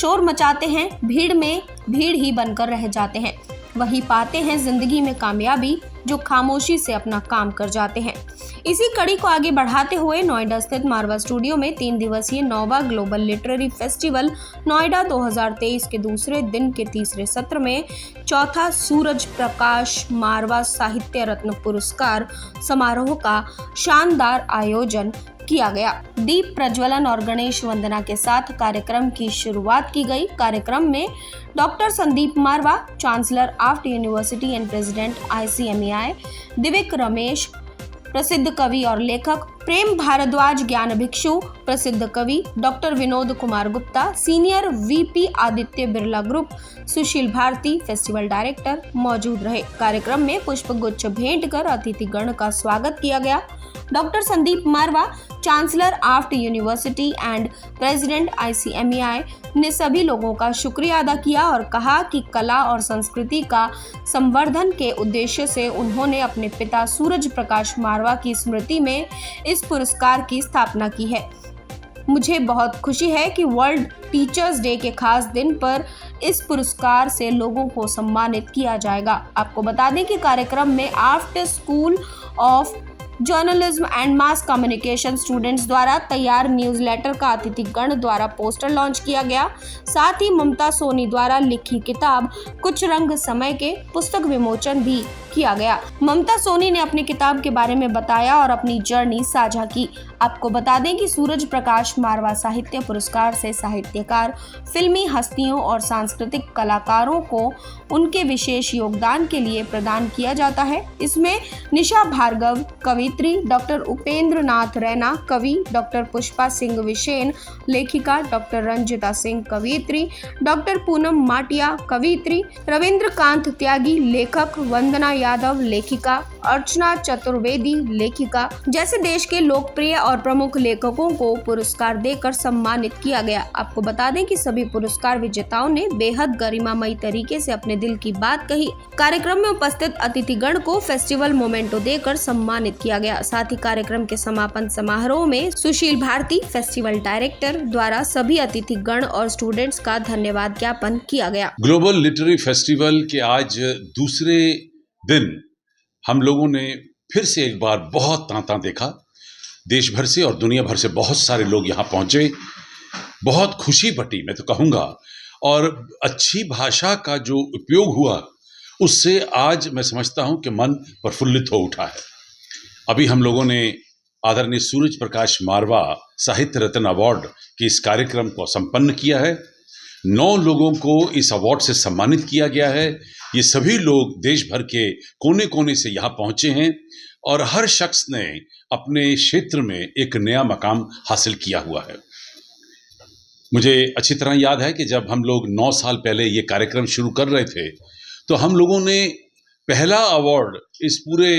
शोर मचाते हैं, भीड़ में भीड़ ही बनकर रह जाते हैं। वही पाते हैं जिंदगी में कामयाबी जो खामोशी से अपना काम कर जाते हैं। इसी कड़ी को आगे बढ़ाते हुए नोएडा स्थित मारवा स्टूडियो में 3 दिवसीय नौवा ग्लोबल लिटरेरी फेस्टिवल नोएडा 2023 के दूसरे दिन के तीसरे सत्र में चौथा सूरज प्रकाश मारवा साहित्य रत्न पुरस्कार समारोह का शानदार आयोजन किया गया। दीप प्रज्वलन और गणेश वंदना के साथ कार्यक्रम की शुरुआत की गई। कार्यक्रम में doctor Sandeep Marwah, chancellor AAFT university and president ICMEI, Divyak Ramesh, प्रसिद्ध कवि और लेखक, प्रेम भारद्वाज ज्ञान भिक्षु, प्रसिद्ध कवि doctor Vinod Kumar Gupta, senior VP Aditya Birla group, Sushil Bharti festival director मौजूद रहे। कार्यक्रम में पुष्प गुच्छ भेंट कर अतिथिगण का स्वागत किया गया। Doctor Sandeep Marwah, chancellor AAFT university and president ICMEI ने सभी लोगों का शुक्रिया अदा किया और कहा कि कला और संस्कृति का संवर्धन के उद्देश्य से उन्होंने अपने पिता सूरज प्रकाश मारवा की स्मृति में इस पुरस्कार की स्थापना की है। मुझे बहुत खुशी है कि वर्ल्ड टीचर्स डे के खास दिन पर इस पुरस्कार से लोगों को सम्मानित किया जाएगा। आपको बता दें कि कार्यक्रम में after school of journalism and mass communication students द्वारा तैयार न्यूज़लेटर का अतिथिगण द्वारा पोस्टर लॉन्च किया गया। साथ ही ममता सोनी द्वारा लिखी किताब कुछ रंग समय के पुस्तक विमोचन भी किया गया। ममता सोनी ने अपनी किताब के बारे में बताया और अपनी जर्नी साझा की। आपको बता दें कि सूरज प्रकाश मारवा साहित्य पुरस्कार से साहित्यकार, फिल्मी हस्तियों और सांस्कृतिक कलाकारों को उनके विशेष योगदान के लिए प्रदान किया जाता है। इसमें निशा भार्गव कवित्री, डॉक्टर उपेंद्र नाथ रैना कवि, डॉक्टर पुष्पा सिंह विशेन लेखिका, डॉक्टर रंजिता सिंह कवित्री, डॉक्टर पूनम माटिया कवित्री, रविंद्र कांत त्यागी लेखक, वंदना यादव लेखिका, अर्चना चतुर्वेदी लेखिका जैसे देश के लोकप्रिय और प्रमुख लेखकों को पुरस्कार देकर सम्मानित किया गया। आपको बता दें कि सभी पुरस्कार विजेताओं ने बेहद गरिमामयी तरीके से अपने दिल की बात कही। कार्यक्रम में उपस्थित अतिथिगण को फेस्टिवल मोमेंटो देकर सम्मानित किया गया। साथ ही कार्यक्रम के समापन समारोह में सुशील भारती फेस्टिवल डायरेक्टर द्वारा सभी अतिथिगण और स्टूडेंट्स का धन्यवाद ज्ञापन किया गया। ग्लोबल लिटरेरी फेस्टिवल के आज दूसरे दिन हम लोगों ने फिर से एक बार बहुत तांता देखा। देश भर से और दुनिया भर से बहुत सारे लोग यहाँ पहुँचे। बहुत खुशी बटी मैं तो कहूँगा, और अच्छी भाषा का जो उपयोग हुआ उससे आज मैं समझता हूँ कि मन प्रफुल्लित हो उठा है। अभी हम लोगों ने आदरणीय सूरज प्रकाश मारवा साहित्य रत्न अवार्ड के इस कार्यक्रम को संपन्न किया है। 9 लोगों को इस अवार्ड से सम्मानित किया गया है। ये सभी लोग देश भर के कोने कोने से यहाँ पहुँचे हैं और हर शख्स ने अपने क्षेत्र में एक नया मकाम हासिल किया हुआ है। मुझे अच्छी तरह याद है कि जब हम लोग 9 साल पहले ये कार्यक्रम शुरू कर रहे थे तो हम लोगों ने पहला अवार्ड इस पूरे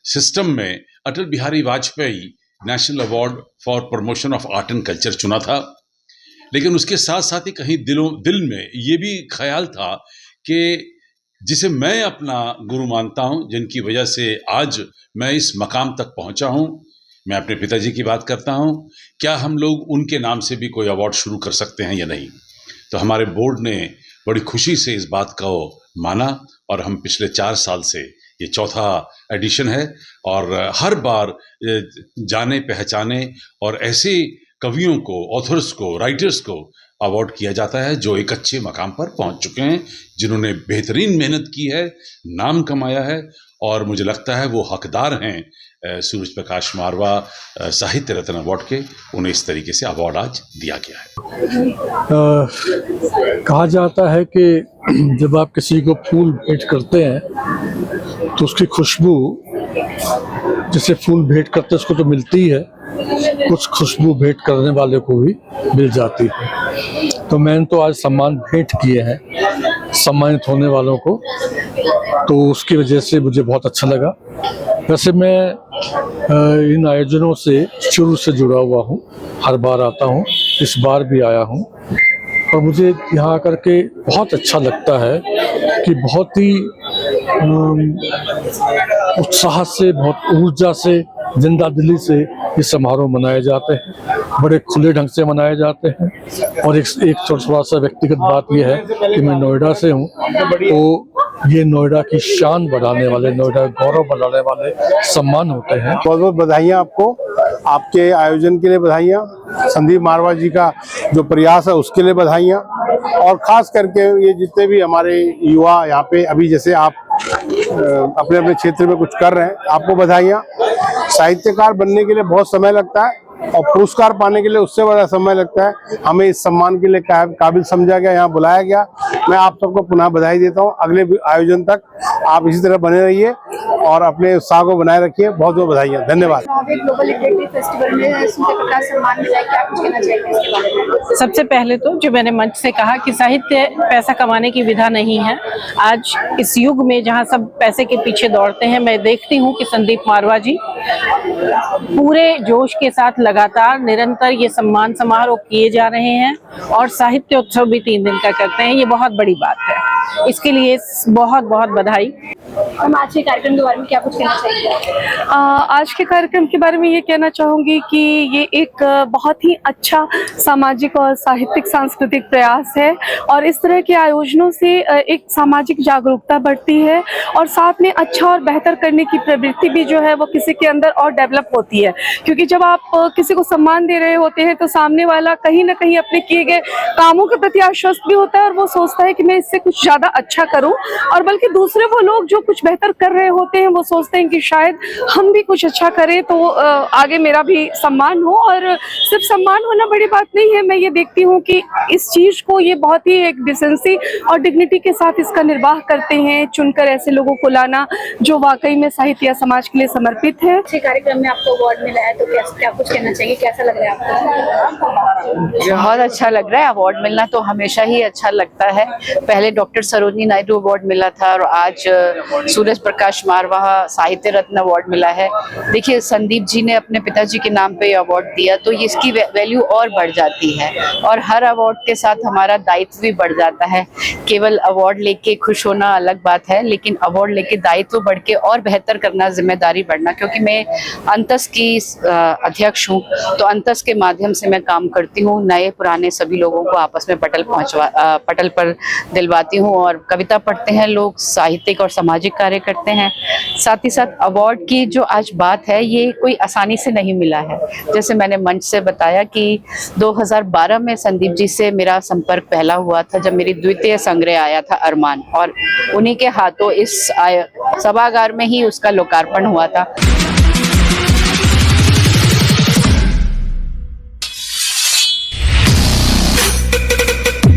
सिस्टम में Atal Bihari Vajpayee national award for promotion of art and culture चुना था। लेकिन उसके साथ साथ ही कहीं दिल में ये भी ख्याल था कि जिसे मैं अपना गुरु मानता हूँ, जिनकी वजह से आज मैं इस मकाम तक पहुँचा हूँ, मैं अपने पिताजी की बात करता हूँ, क्या हम लोग उनके नाम से भी कोई अवार्ड शुरू कर सकते हैं या नहीं। तो हमारे बोर्ड ने बड़ी खुशी से इस बात को माना और हम पिछले 4 साल से ये चौथा एडिशन है और हर बार जाने पहचाने और ऐसे कवियों को, ऑथर्स को, राइटर्स को अवार्ड किया जाता है जो एक अच्छे मकाम पर पहुंच चुके हैं, जिन्होंने बेहतरीन मेहनत की है, नाम कमाया है और मुझे लगता है वो हकदार हैं सूरज प्रकाश मारवा साहित्य रत्न अवार्ड के। उन्हें इस तरीके से अवार्ड आज दिया गया है। कहा जाता है कि जब आप किसी को फूल भेंट करते हैं तो उसकी खुशबू, जिसे फूल भेंट करते हैं उसको तो मिलती है, कुछ खुशबू भेंट करने वाले को भी मिल जाती है। तो मैंने तो आज सम्मान भेंट किए हैं सम्मानित होने वालों को, तो उसकी वजह से मुझे बहुत अच्छा लगा। वैसे मैं इन आयोजनों से शुरू से जुड़ा हुआ हूँ, हर बार आता हूँ, इस बार भी आया हूँ और मुझे यहाँ आकर के बहुत अच्छा लगता है कि बहुत ही उत्साह से, बहुत ऊर्जा से, जिंदा दिली से ये समारोह मनाए जाते हैं, बड़े खुले ढंग से मनाए जाते हैं। और एक थोड़ा सा व्यक्तिगत बात यह है कि मैं नोएडा से हूँ, तो ये नोएडा की शान बढ़ाने वाले, नोएडा गौरव बढ़ाने वाले सम्मान होते हैं। बहुत बहुत बधाइयाँ आपको, आपके आयोजन के लिए बधाइयाँ, संदीप मारवा जी का जो प्रयास है उसके लिए बधाइयाँ, और खास करके ये जितने भी हमारे युवा यहाँ पे अभी जैसे आप अपने अपने क्षेत्र में कुछ कर रहे हैं, आपको बधाइयाँ। साहित्यकार बनने के लिए बहुत समय लगता है और पुरस्कार पाने के लिए उससे बड़ा समय लगता है। हमें इस सम्मान के लिए काबिल समझा गया, यहाँ बुलाया गया। मैं आप सबको पुनः बधाई देता हूँ। अगले आयोजन तक आप इसी तरह बने रहिए और अपने उत्साह को बनाए रखिए। बहुत बहुत बधाइयाँ, धन्यवाद। ग्लोबल लिटरेचर फेस्टिवल में सूर्यप्रकाश सम्मान मिला है, क्या कुछ कहना चाहिए इसके बारे में? सबसे पहले तो जो मैंने मंच से कहा कि साहित्य पैसा कमाने की विधा नहीं है। आज इस युग में जहाँ सब पैसे के पीछे दौड़ते हैं, मैं देखती हूँ कि संदीप मारवा जी पूरे जोश के साथ लगातार निरंतर ये सम्मान समारोह किए जा रहे हैं और साहित्य उत्सव भी 3 दिन का करते हैं। ये बहुत बड़ी बात है, इसके लिए बहुत बहुत बधाई। हम आज के कार्यक्रम के बारे में क्या कुछ कहना चाहिए? आज के कार्यक्रम के बारे में ये कहना चाहूँगी कि ये एक बहुत ही अच्छा सामाजिक और साहित्यिक सांस्कृतिक प्रयास है और इस तरह के आयोजनों से एक सामाजिक जागरूकता बढ़ती है और साथ में अच्छा और बेहतर करने की प्रवृत्ति भी जो है वो किसी के अंदर और डेवलप होती है। क्योंकि जब आप किसी को सम्मान दे रहे होते हैं तो सामने वाला कहीं ना कहीं अपने किए गए कामों के प्रति आश्वस्त भी होता है और वो सोचता है कि मैं इससे कुछ ज़्यादा अच्छा करूं, और बल्कि दूसरे वो लोग जो कुछ बेहतर कर रहे होते हैं वो सोचते हैं कि शायद हम भी कुछ अच्छा करें तो आगे मेरा भी सम्मान हो। और सिर्फ सम्मान होना बड़ी बात नहीं है, मैं ये देखती हूँ कि इस चीज़ को ये बहुत ही एक डिसेंसी और डिग्निटी के साथ इसका निर्वाह करते हैं, चुनकर ऐसे लोगों को लाना जो वाकई में साहित्य या समाज के लिए समर्पित है। अच्छे कार्यक्रम में आपको अवार्ड मिला है तो क्या कुछ कहना चाहिए, कैसा लग रहा है आपको? बहुत अच्छा लग रहा है। अवार्ड मिलना तो हमेशा ही अच्छा लगता है। पहले डॉक्टर सरोजिनी नायडू अवार्ड मिला था और आज सूर्यप्रकाश मारवा साहित्य रत्न अवार्ड मिला है। देखिए, संदीप जी ने अपने पिताजी के नाम पे अवार्ड दिया तो इसकी वैल्यू और बढ़ जाती है और हर अवार्ड के साथ हमारा दायित्व भी बढ़ जाता है। केवल अवार्ड लेके खुश होना अलग बात है, लेकिन अवार्ड लेके दायित्व बढ़ के और बेहतर करना, जिम्मेदारी बढ़ना। क्योंकि मैं अंतस की अध्यक्ष हूँ तो अंतस के माध्यम से मैं काम करती हूँ, नए पुराने सभी लोगों को आपस में पटल पर दिलवाती हूँ और कविता पढ़ते हैं लोग, साहित्यिक और सामाजिक कार्य करते हैं। साथ ही साथ अवार्ड की जो आज बात है ये कोई आसानी से नहीं मिला है। जैसे मैंने मंच से बताया कि 2012 में संदीप जी से मेरा संपर्क पहला हुआ था जब मेरी द्वितीय संग्रह आया था अरमान, और उन्हीं के हाथों इस सभागार में ही उसका लोकार्पण हुआ था।